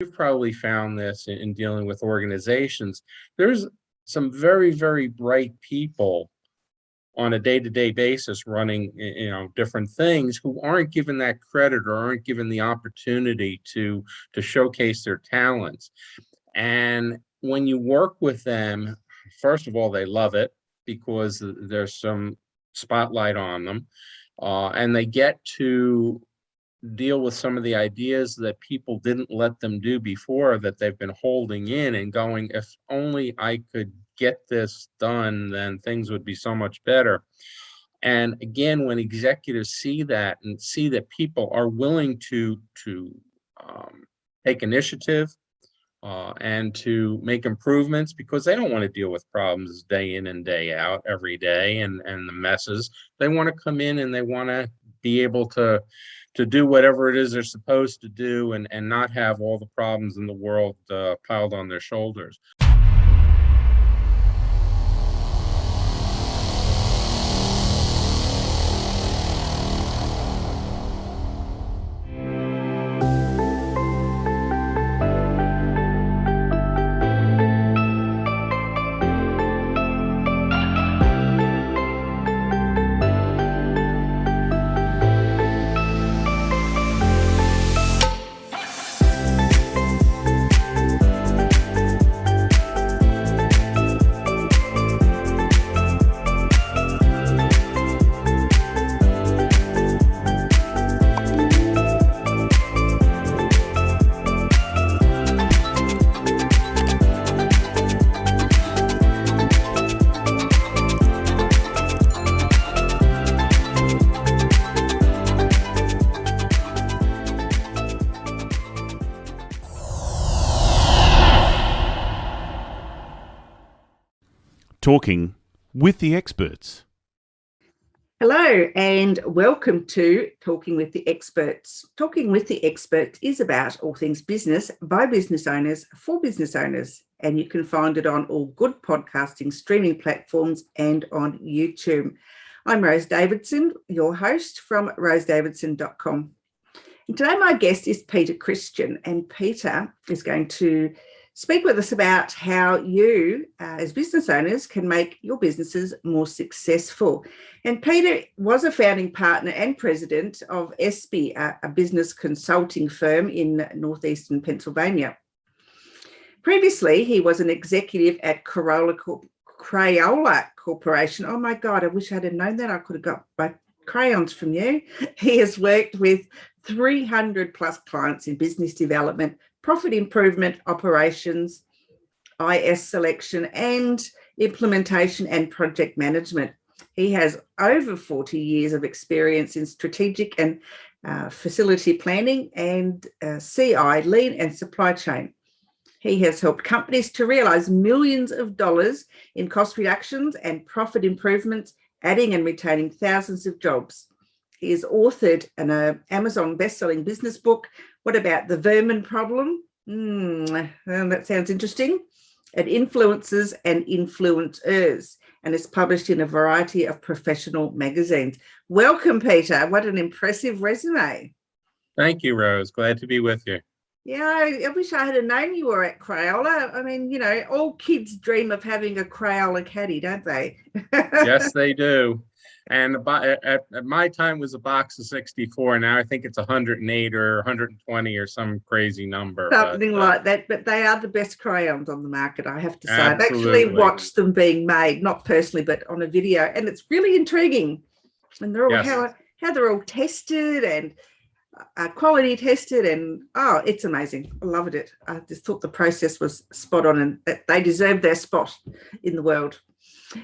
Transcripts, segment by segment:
you've probably found this in dealing with organizations. There's some very, very bright people on a day-to-day basis running, different things, who aren't given that credit or aren't given the opportunity to showcase their talents. And when you work with them, first of all, they love it because there's some spotlight on them, and they get to deal with some of the ideas that people didn't let them do before, that they've been holding in and going, if only I could get this done, then things would be so much better. And again, when executives see that and see that people are willing to take initiative and to make improvements, because they don't want to deal with problems day in and day out every day, and the messes. They want to come in and they want to be able to do whatever it is they're supposed to do, and not have all the problems in the world piled on their shoulders. Talking with the Experts. Hello and welcome to Talking with the Experts. Talking with the Experts is about all things business by business owners for business owners, and you can find it on all good podcasting streaming platforms and on YouTube. I'm Rose Davidson, your host from rosesdavidson.com. And today my guest is Peter Christian, and Peter is going to speak with us about how you, as business owners, can make your businesses more successful. And Peter was a founding partner and president of SB, a business consulting firm in northeastern Pennsylvania. Previously, he was an executive at Crayola Corporation. Oh my God, I wish I'd have known that. I could have got my crayons from you. He has worked with 300 plus clients in business development, profit improvement, operations, IS selection and implementation, and project management. He has over 40 years of experience in strategic and facility planning and CI, lean and supply chain. He has helped companies to realize millions of dollars in cost reductions and profit improvements, adding and retaining thousands of jobs. He has authored an Amazon best-selling business book, What About the Vermin Problem? That sounds interesting. It influences and influencers, and is published in a variety of professional magazines. Welcome, Peter. What an impressive resume. Thank you, Rose. Glad to be with you. Yeah, I wish I had known you were at Crayola. I mean, all kids dream of having a Crayola caddy, don't they? Yes, they do. And at my time was a box of 64. Now I think it's 108 or 120 or some crazy number. Something like that. But they are the best crayons on the market, I have to say. Absolutely. I've actually watched them being made, not personally, but on a video. And it's really intriguing. And they're all how they're all tested and quality tested. And, it's amazing. I loved it. I just thought the process was spot on, and that they deserve their spot in the world.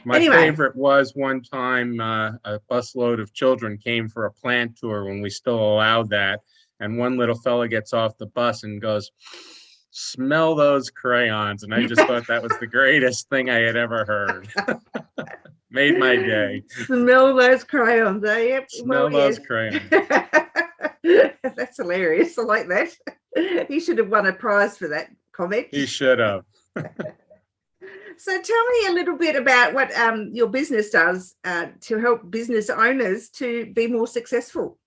My favorite was one time a busload of children came for a plant tour when we still allowed that. And one little fella gets off the bus and goes, "Smell those crayons." And I just thought that was the greatest thing I had ever heard. Made my day. Smell those crayons, eh? Yep. Smell those crayons. That's hilarious. I like that. He should have won a prize for that comment. He should have. So tell me a little bit about what your business does to help business owners to be more successful.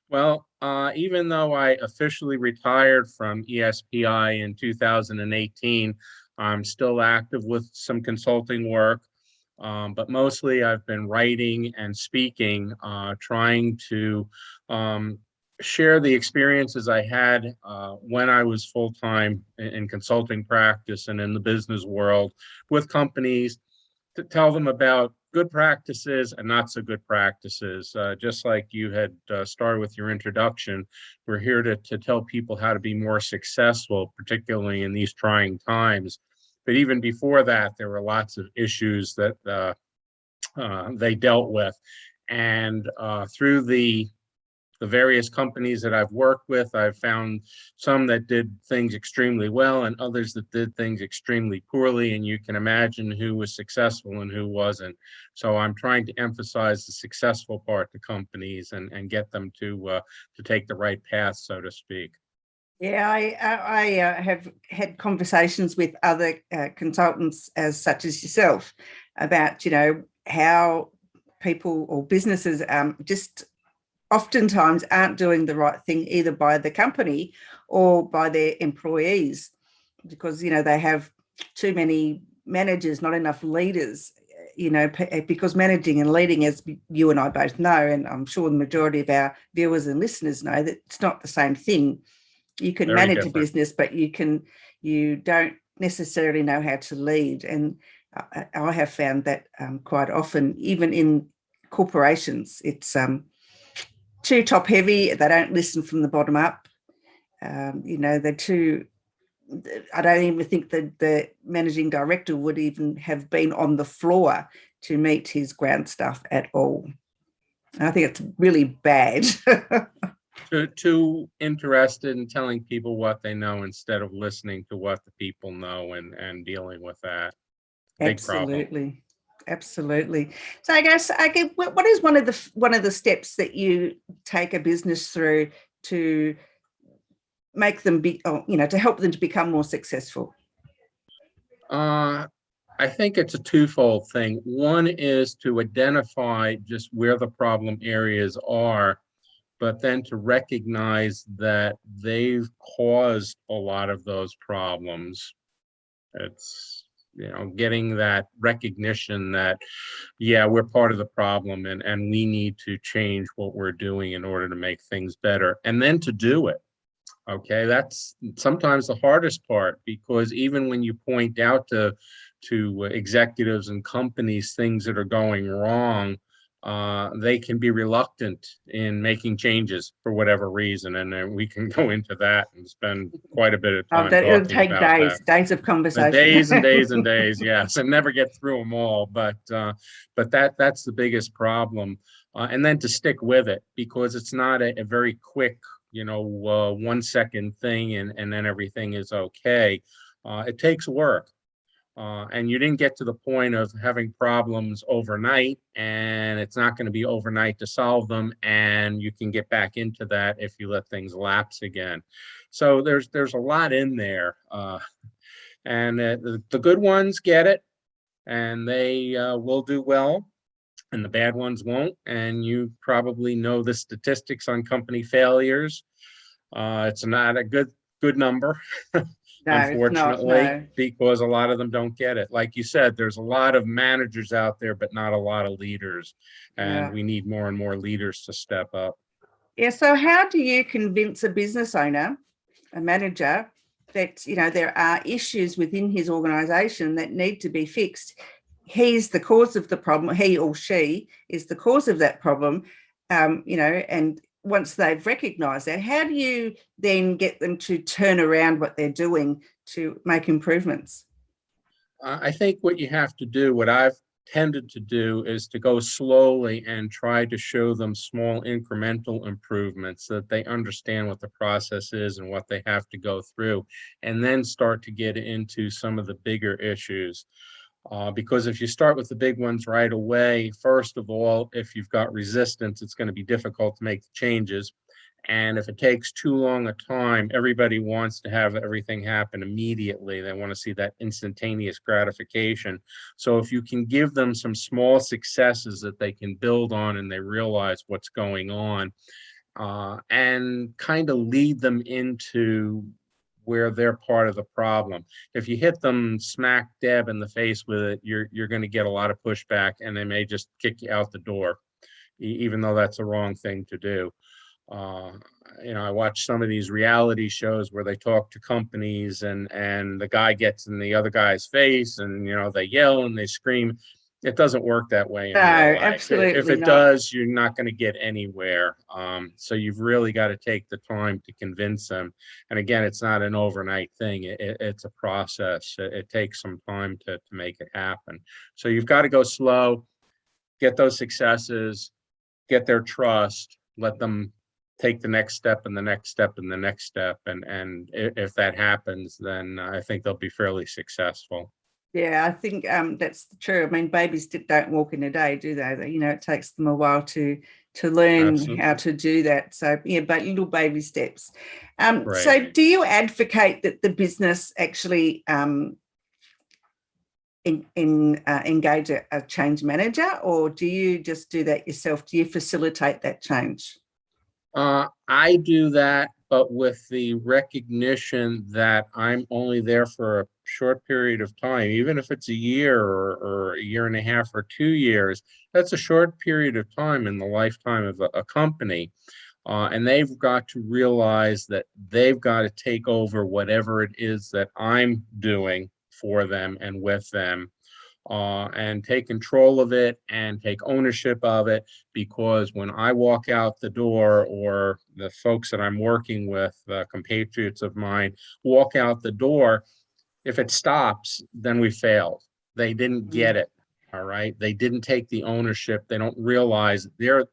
Well, Even though I officially retired from ESPI in 2018, I'm still active with some consulting work. But mostly I've been writing and speaking, trying to share the experiences I had when I was full-time in consulting practice and in the business world with companies, to tell them about good practices and not so good practices. Just like you had started with your introduction, we're here to tell people how to be more successful, particularly in these trying times. But even before that, there were lots of issues that they dealt with. And through the various companies that I've worked with, I've found some that did things extremely well and others that did things extremely poorly. And you can imagine who was successful and who wasn't. So I'm trying to emphasize the successful part to companies and get them to take the right path, so to speak. Yeah, I have had conversations with other consultants such as yourself about, how people or businesses just oftentimes aren't doing the right thing either by the company or by their employees, because, they have too many managers, not enough leaders, because managing and leading, as you and I both know, and I'm sure the majority of our viewers and listeners know, that it's not the same thing. You can Very manage different. a business, but you don't necessarily know how to lead. And I have found that quite often, even in corporations, it's too top heavy. They don't listen from the bottom up. They're too. I don't even think that the managing director would even have been on the floor to meet his ground staff at all. And I think it's really bad. Too interested in telling people what they know instead of listening to what the people know and dealing with that. Big problem. Absolutely. So I guess what is one of the steps that you take a business through to make them to help them to become more successful? I think it's a twofold thing. One is to identify just where the problem areas are, but then to recognize that they've caused a lot of those problems. It's, getting that recognition that, yeah, we're part of the problem and we need to change what we're doing in order to make things better, and then to do it. Okay, that's sometimes the hardest part, because even when you point out to executives and companies things that are going wrong, they can be reluctant in making changes for whatever reason, and then we can go into that and spend quite a bit of time It'll talking take about that. days of conversation. Days and days and days, yes, and never get through them all. But that's the biggest problem, and then to stick with it, because it's not a very quick, 1 second thing and then everything is okay. It takes work. And you didn't get to the point of having problems overnight, and it's not going to be overnight to solve them, and you can get back into that if you let things lapse again. So there's a lot in there, and the good ones get it, and they will do well, and the bad ones won't. And you probably know the statistics on company failures. It's not a good number. No, Unfortunately, no. because a lot of them don't get it. Like you said, there's a lot of managers out there, but not a lot of leaders. And we need more and more leaders to step up. Yeah. So how do you convince a business owner, a manager, that, there are issues within his organization that need to be fixed? He's the cause of the problem. He or she is the cause of that problem. And once they've recognized that, how do you then get them to turn around what they're doing to make improvements? I think what you have to do, what I've tended to do, is to go slowly and try to show them small incremental improvements so that they understand what the process is and what they have to go through, and then start to get into some of the bigger issues. Because if you start with the big ones right away, first of all, if you've got resistance, it's going to be difficult to make the changes. And if it takes too long a time, everybody wants to have everything happen immediately. They want to see that instantaneous gratification. So if you can give them some small successes that they can build on and they realize what's going on, and kind of lead them into where they're part of the problem. If you hit them smack dab in the face with it, you're going to get a lot of pushback, and they may just kick you out the door, even though that's the wrong thing to do. Uh, I watch some of these reality shows where they talk to companies, and the guy gets in the other guy's face, and they yell and they scream. It doesn't work that way in No, real life. If absolutely it not. does, you're not going to get anywhere. So you've really got to take the time to convince them. And again, it's not an overnight thing. It's a process. It takes some time to make it happen. So you've got to go slow, get those successes, get their trust, let them take the next step and the next step and the next step. And if that happens, then I think they'll be fairly successful. Yeah, I think that's true. I mean, babies don't walk in a day, do they? It takes them a while to learn Absolutely. how to do that. So yeah, but little baby steps. Right. So do you advocate that the business actually engage a change manager, or do you just do that yourself? Do you facilitate that change? I do that, but with the recognition that I'm only there for a short period of time, even if it's a year or a year and a half or 2 years. That's a short period of time in the lifetime of a company. And they've got to realize that they've got to take over whatever it is that I'm doing for them and with them. And take control of it and take ownership of it, because when I walk out the door, or the folks that I'm working with, compatriots of mine, walk out the door, if it stops, then we failed. They didn't get it. All right. They didn't take the ownership. They don't realize they're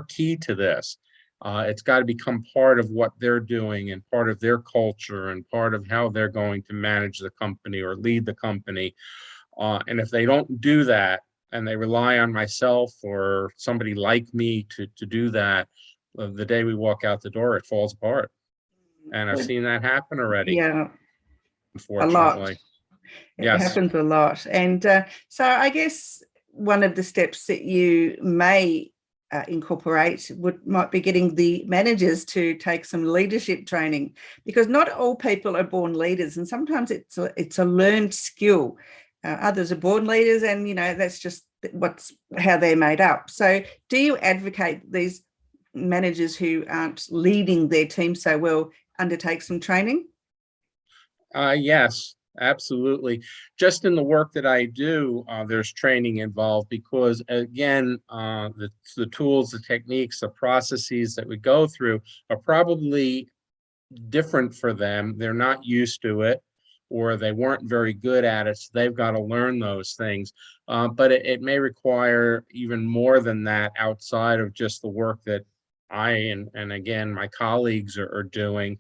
key to this. It's got to become part of what they're doing and part of their culture and part of how they're going to manage the company or lead the company. And if they don't do that, and they rely on myself or somebody like me to do that, the day we walk out the door, it falls apart. And I've seen that happen already. Yeah, unfortunately. It Yes. happens a lot. And so I guess one of the steps that you may incorporate might be getting the managers to take some leadership training, because not all people are born leaders, and sometimes it's a learned skill. Others are born leaders, and that's just how they're made up. So do you advocate these managers who aren't leading their team so well undertake some training? Yes, absolutely. Just in the work that I do, there's training involved, because again, the tools, the techniques, the processes that we go through are probably different for them. They're not used to it, or they weren't very good at it. So they've got to learn those things. But it may require even more than that, outside of just the work that I and again, my colleagues are doing.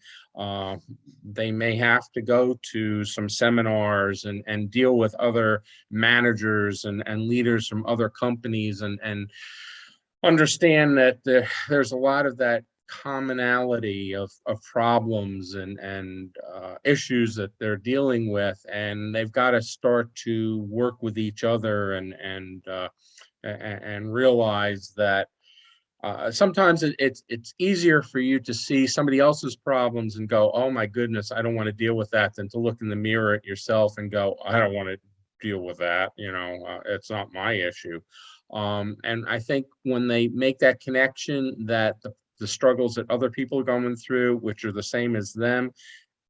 They may have to go to some seminars and deal with other managers and leaders from other companies, and understand that there's a lot of that commonality of problems and issues that they're dealing with, and they've got to start to work with each other and realize that sometimes it's easier for you to see somebody else's problems and go, oh my goodness, I don't want to deal with that, than to look in the mirror at yourself and go, I don't want to deal with that. It's not my issue. And I think when they make that connection, that the struggles that other people are going through, which are the same as them,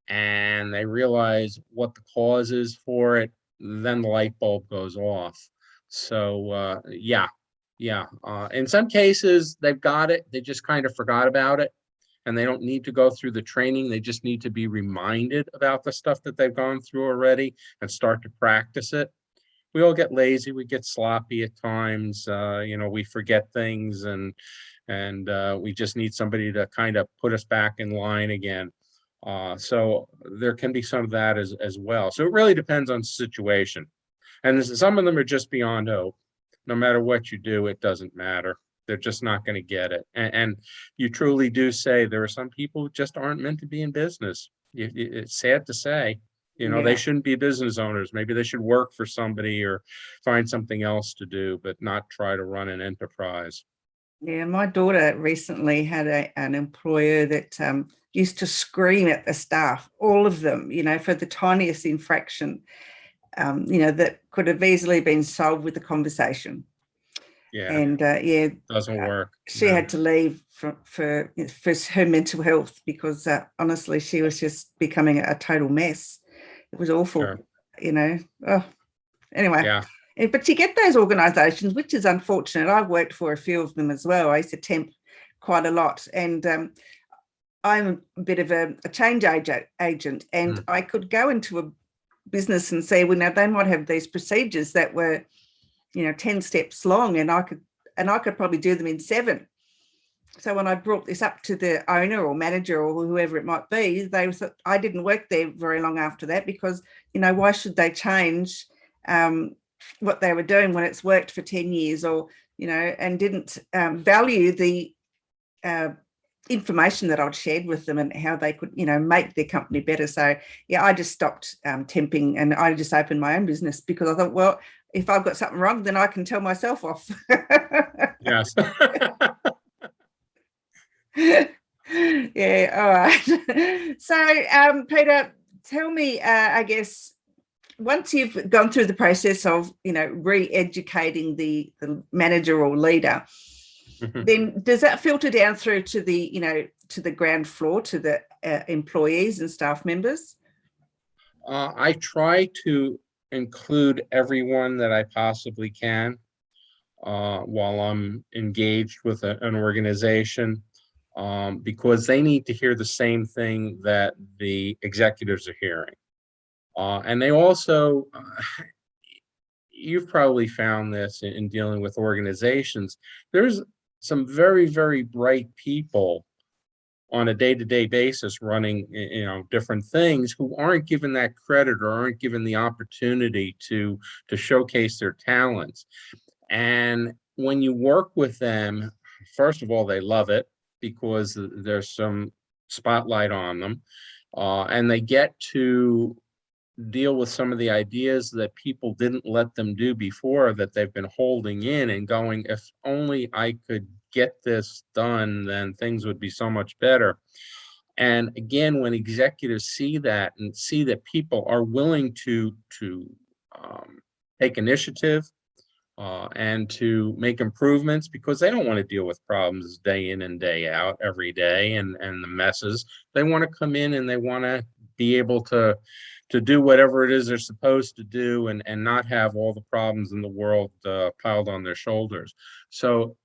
and they realize what the cause is for it, then the light bulb goes off. So yeah. In some cases, they've got it. They just kind of forgot about it, and they don't need to go through the training. They just need to be reminded about the stuff that they've gone through already and start to practice it. We all get lazy. We get sloppy at times. We forget things, and we just need somebody to kind of put us back in line again. So there can be some of that as well. So it really depends on the situation. And some of them are just beyond hope. No matter what you do, it doesn't matter. They're just not going to get it. And you truly do say there are some people who just aren't meant to be in business. It's sad to say. They shouldn't be business owners. Maybe they should work for somebody or find something else to do, but not try to run an enterprise. Yeah, my daughter recently had an employer that used to scream at the staff, all of them, for the tiniest infraction, that could have easily been solved with a conversation. Yeah, And doesn't work. she had to leave for her mental health because honestly, she was just becoming a total mess. It was awful, Sure. Oh, anyway. Yeah. But you get those organisations, which is unfortunate. I've worked for a few of them as well. I used to temp quite a lot, and I'm a bit of a change agent, and I could go into a business and say, well, now they might have these procedures that were, 10 steps long, and I could probably do them in 7. So when I brought this up to the owner or manager or whoever it might be, they thought I didn't work there very long after that because, why should they change what they were doing when it's worked for 10 years or, and didn't value the information that I'd shared with them and how they could, make their company better. So, yeah, I just stopped temping and I just opened my own business because I thought, well, if I've got something wrong, then I can tell myself off. Yes. Yeah, all right. So, Peter, tell me, I guess, once you've gone through the process of, re-educating the manager or leader, then does that filter down through to the, to the ground floor, to the employees and staff members? I try to include everyone that I possibly can while I'm engaged with an organization because they need to hear the same thing that the executives are hearing. And they also, you've probably found this in dealing with organizations, there's some very, very bright people on a day-to-day basis running, different things who aren't given that credit or aren't given the opportunity to showcase their talents. And when you work with them, first of all, they love it because there's some spotlight on them, and they get to deal with some of the ideas that people didn't let them do before that they've been holding in and going, if only I could get this done, then things would be so much better. And again, when executives see that and see that people are willing to take initiative and to make improvements because they don't want to deal with problems day in and day out every day and the messes. They want to come in and they want to be able to do whatever it is they're supposed to do and not have all the problems in the world piled on their shoulders. So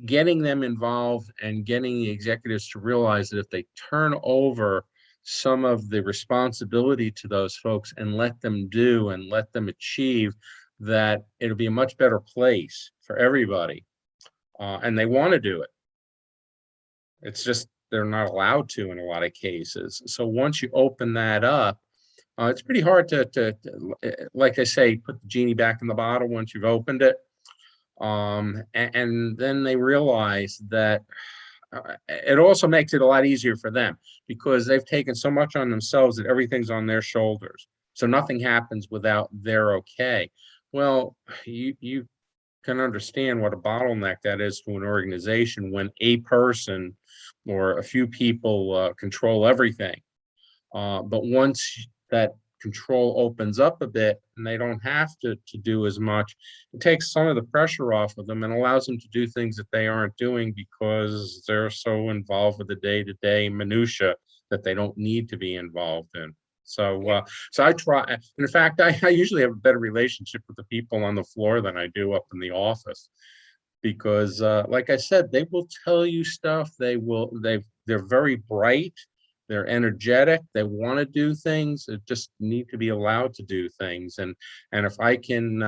getting them involved and getting the executives to realize that if they turn over some of the responsibility to those folks and let them do and let them achieve, that it'll be a much better place for everybody. And they want to do it. It's just they're not allowed to in a lot of cases. So once you open that up, it's pretty hard to, like I say, put the genie back in the bottle once you've opened it. And then they realize that it also makes it a lot easier for them because they've taken so much on themselves that everything's on their shoulders. So nothing happens without their okay. Well, you can understand what a bottleneck that is to an organization when a person or a few people control everything. But once that control opens up a bit and they don't have to do as much, it takes some of the pressure off of them and allows them to do things that they aren't doing because they're so involved with the day-to-day minutia that they don't need to be involved in. So I try. In fact, I usually have a better relationship with the people on the floor than I do up in the office because, like I said, they will tell you stuff. They're very bright. They're energetic. They want to do things. They just need to be allowed to do things. And if I can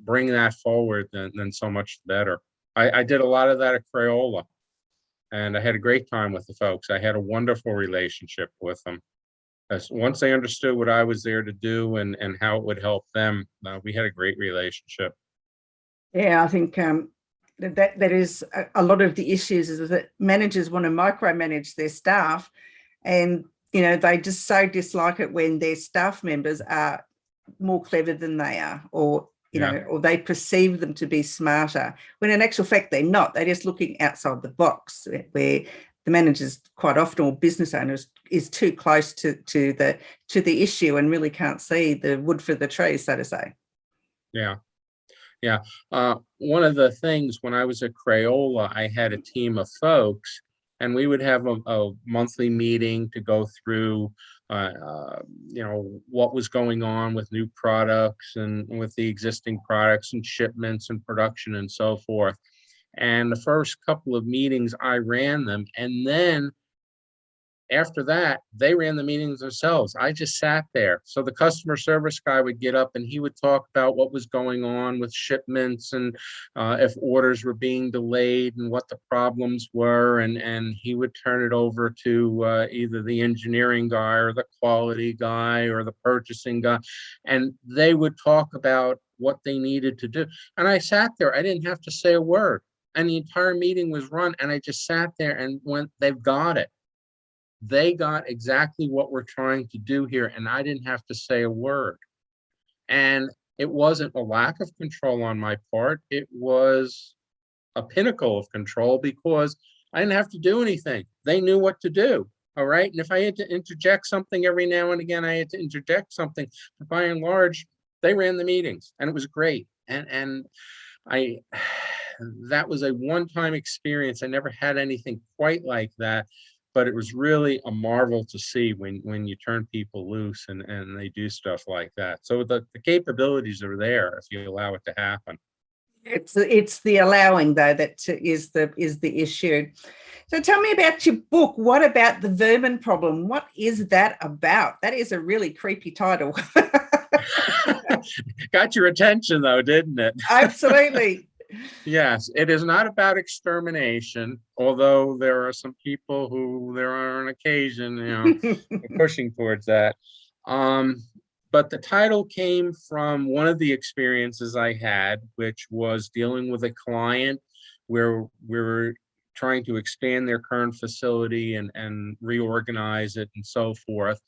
bring that forward, then so much better. I did a lot of that at Crayola, and I had a great time with the folks. I had a wonderful relationship with them. Once they understood what I was there to do and how it would help them, we had a great relationship. Yeah, I think that is a lot of the issues is that managers want to micromanage their staff, and they just so dislike it when their staff members are more clever than they are, or or they perceive them to be smarter, when in actual fact they're not. They're just looking outside the box, where the managers quite often, or business owners, is too close to the issue and really can't see the wood for the trees, so to say. Yeah. One of the things when I was at Crayola, I had a team of folks, and we would have a monthly meeting to go through, what was going on with new products and with the existing products and shipments and production and so forth. And the first couple of meetings, I ran them. And then after that, they ran the meetings themselves. I just sat there. So the customer service guy would get up and he would talk about what was going on with shipments and if orders were being delayed and what the problems were. And he would turn it over to either the engineering guy or the quality guy or the purchasing guy. And they would talk about what they needed to do. And I sat there. I didn't have to say a word. And the entire meeting was run. And I just sat there and went, they've got it. They got exactly what we're trying to do here, and I didn't have to say a word. And it wasn't a lack of control on my part. It was a pinnacle of control because I didn't have to do anything. They knew what to do. All right. And if I had to interject something every now and again, I had to interject something. But by and large, they ran the meetings, and it was great. And that was a one-time experience. I never had anything quite like that. But it was really a marvel to see when you turn people loose and they do stuff like that. So the capabilities are there if you allow it to happen. It's the allowing, though, that is the issue. So tell me about your book. What about the vermin problem? What is that about? That is a really creepy title. Got your attention, though, didn't it? Absolutely. Yes, it is not about extermination, although there are some people who there are on occasion, pushing towards that. But the title came from one of the experiences I had, which was dealing with a client where we were trying to expand their current facility and reorganize it and so forth.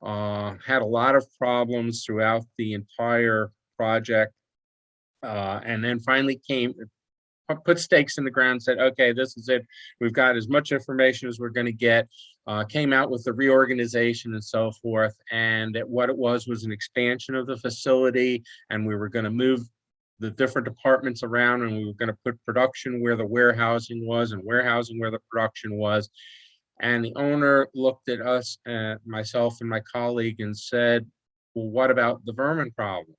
Had a lot of problems throughout the entire project. And then finally put stakes in the ground, said, okay, this is it. We've got as much information as we're going to get. Came out with the reorganization and so forth. And what it was an expansion of the facility. And we were going to move the different departments around, and we were going to put production where the warehousing was and warehousing where the production was. And the owner looked at us, myself and my colleague, and said, well, what about the vermin problem?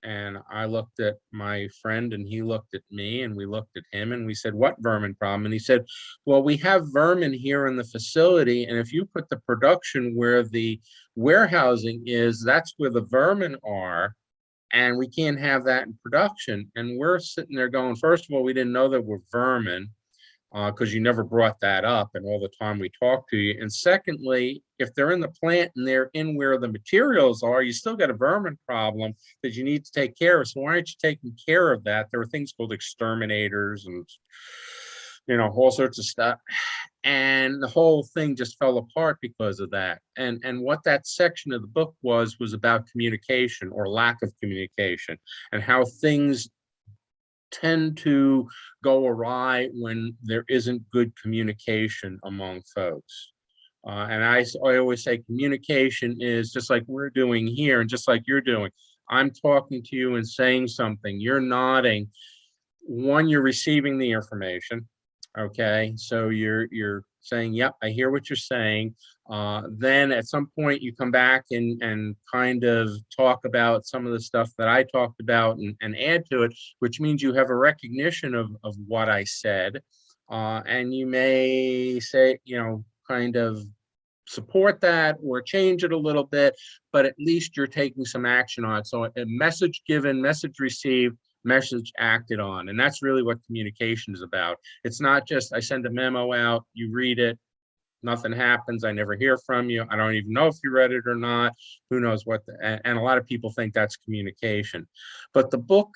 And I looked at my friend and he looked at me and we looked at him and we said, what vermin problem? And he said, well, we have vermin here in the facility. And if you put the production where the warehousing is, that's where the vermin are. And we can't have that in production. And we're sitting there going, first of all, we didn't know that we're vermin because you never brought that up and all the time we talked to you. And secondly, if they're in the plant and they're in where the materials are, you still got a vermin problem that you need to take care of. So why aren't you taking care of that? There are things called exterminators and, all sorts of stuff. And the whole thing just fell apart because of that. And what that section of the book was about communication or lack of communication and how things tend to go awry when there isn't good communication among folks. And I always say communication is just like we're doing here and just like you're doing. I'm talking to you and saying something. You're nodding. One, you're receiving the information. Okay, so you're saying, yep, I hear what you're saying. Then at some point you come back and kind of talk about some of the stuff that I talked about and add to it, which means you have a recognition of what I said. And you may say, kind of support that or change it a little bit, but at least you're taking some action on it. So a message given, message received, message acted on. And that's really what communication is about. It's not just I send a memo out, you read it, nothing happens, I never hear from you, I don't even know if you read it or not, who knows what, and a lot of people think that's communication. But the book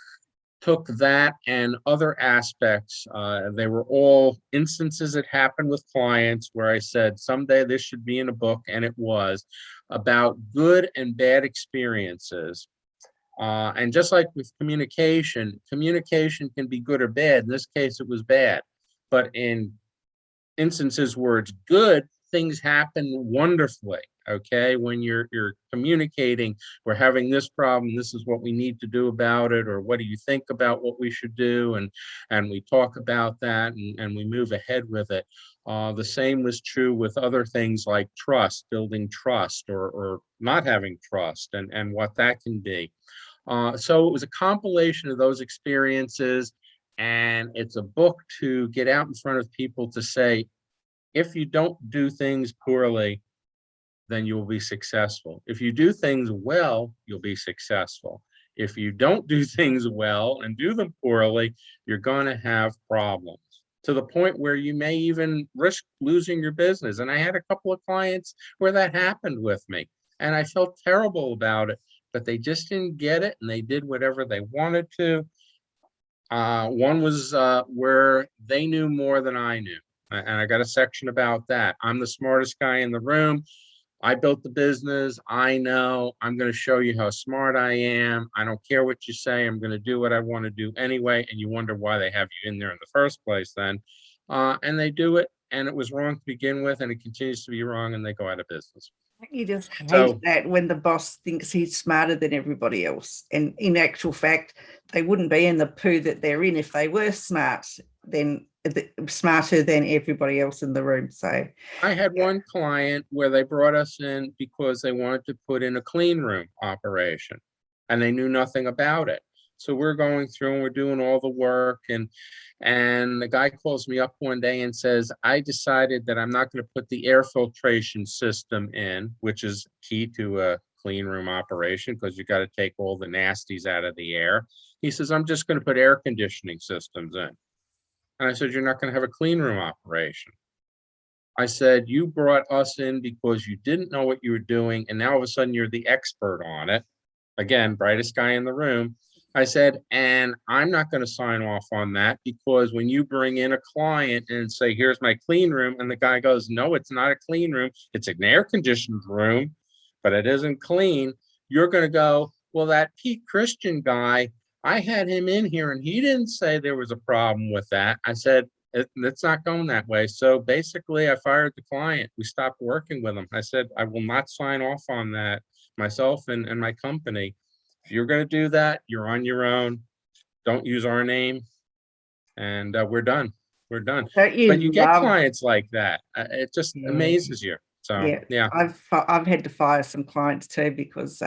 took that and other aspects. They were all instances that happened with clients where I said, someday this should be in a book, and it was about good and bad experiences. And just like with communication can be good or bad. In this case, it was bad. But in instances where it's good, things happen wonderfully. Okay, when you're communicating, we're having this problem, this is what we need to do about it, or what do you think about what we should do, and we talk about that, and we move ahead with it. The same was true with other things like trust, building trust, or not having trust, and what that can be. So it was a compilation of those experiences, and it's a book to get out in front of people to say, if you don't do things poorly, then you will be successful. If you do things well, you'll be successful. If you don't do things well and do them poorly, you're going to have problems, to the point where you may even risk losing your business. And I had a couple of clients where that happened with me, and I felt terrible about it, but they just didn't get it, and they did whatever they wanted to. One was where they knew more than I knew. And I got a section about that. I'm the smartest guy in the room. I built the business. I know. I'm going to show you how smart I am. I don't care what you say. I'm going to do what I want to do anyway. And you wonder why they have you in there in the first place then. And they do it. And it was wrong to begin with. And it continues to be wrong. And they go out of business. You just hate So, that when the boss thinks he's smarter than everybody else. And in actual fact, they wouldn't be in the poo that they're in if they were smarter than everybody else in the room. So I had one client where they brought us in because they wanted to put in a clean room operation, and they knew nothing about it. So we're going through and we're doing all the work, and the guy calls me up one day and says, I decided that I'm not going to put the air filtration system in, which is key to a clean room operation, because you got to take all the nasties out of the air. He says, I'm just going to put air conditioning systems in. And I said, you're not going to have a clean room operation. I said, you brought us in because you didn't know what you were doing, and now all of a sudden you're the expert on it. Again, brightest guy in the room. I said, and I'm not going to sign off on that, because when you bring in a client and say, here's my clean room, and the guy goes, no, it's not a clean room, it's an air conditioned room, but it isn't clean, you're going to go, well, that Pete Christian guy, I had him in here and he didn't say there was a problem with that. I said, it's not going that way. So basically, I fired the client. We stopped working with him. I said, I will not sign off on that myself and my company. If you're going to do that, you're on your own. Don't use our name. And we're done. We're done. But you get clients like that. It just amazes you. So, yeah. I've had to fire some clients too, because,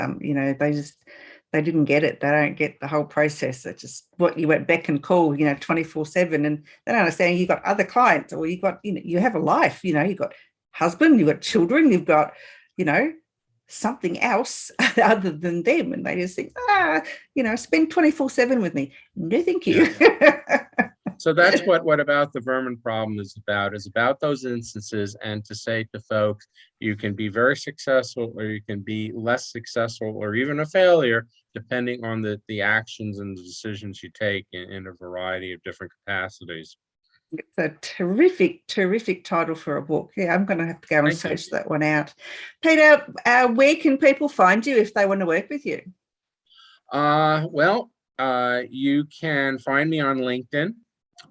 they didn't get it. They don't get the whole process. It's just what you went back and call, 24/7, and they don't understand you've got other clients, or you've got, you have a life, you've got husband, you've got children, you've got, something else other than them. And they just think, spend 24/7 with me. No, thank you. Yeah. So that's what About the Vermin problem is about those instances, and to say to folks, you can be very successful, or you can be less successful, or even a failure, depending on the actions and the decisions you take in a variety of different capacities. It's a terrific, terrific title for a book. Yeah, I'm going to have to go and search that one out. Peter, where can people find you if they want to work with you? You can find me on LinkedIn.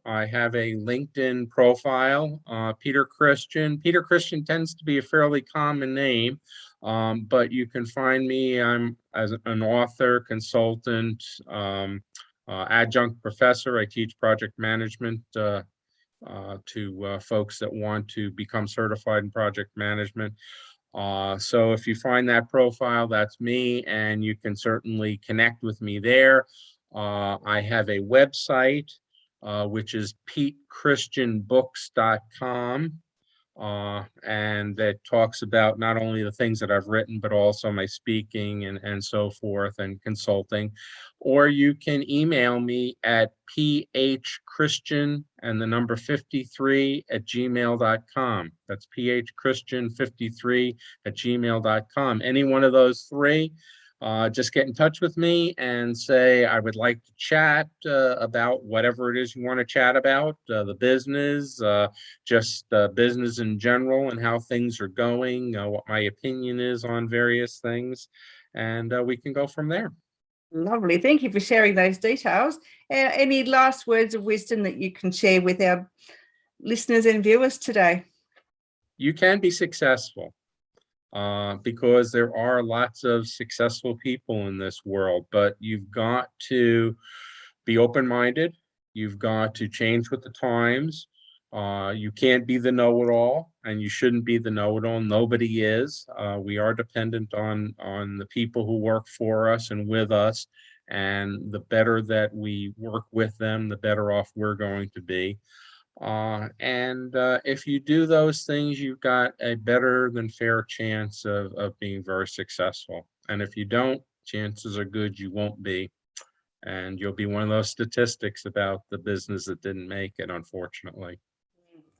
I have a LinkedIn profile, Peter Christian. Peter Christian tends to be a fairly common name, but you can find me. I'm as an author, consultant, adjunct professor. I teach project management to folks that want to become certified in project management. So if you find that profile, that's me, and you can certainly connect with me there. I have a website, which is petechristianbooks.com. And that talks about not only the things that I've written, but also my speaking and so forth, and consulting. Or you can email me at phchristian and the number 53 at gmail.com. That's phchristian53 at gmail.com. Any one of those three. Just get in touch with me and say, I would like to chat about whatever it is you want to chat about, the business, just business in general and how things are going, what my opinion is on various things, and we can go from there. Lovely. Thank you for sharing those details. Any last words of wisdom that you can share with our listeners and viewers today? You can be successful because there are lots of successful people in this world, but you've got to be open-minded. You've got to change with the times. You can't be the know-it-all, and you shouldn't be the know-it-all. Nobody is. We are dependent on the people who work for us and with us, and the better that we work with them, the better off we're going to be. And if you do those things, you've got a better than fair chance of being very successful. And if you don't, chances are good you won't be. And you'll be one of those statistics about the business that didn't make it, unfortunately.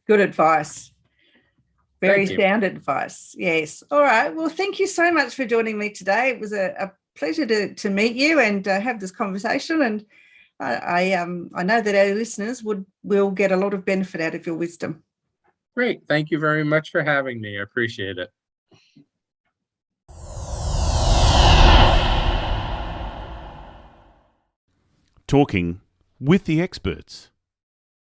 Good advice. Very Thank you. sound advice. Yes. All right. Well, thank you so much for joining me today. It was a pleasure to meet you and have this conversation. And I know that our listeners will get a lot of benefit out of your wisdom. Great. Thank you very much for having me. I appreciate it. Talking with the experts.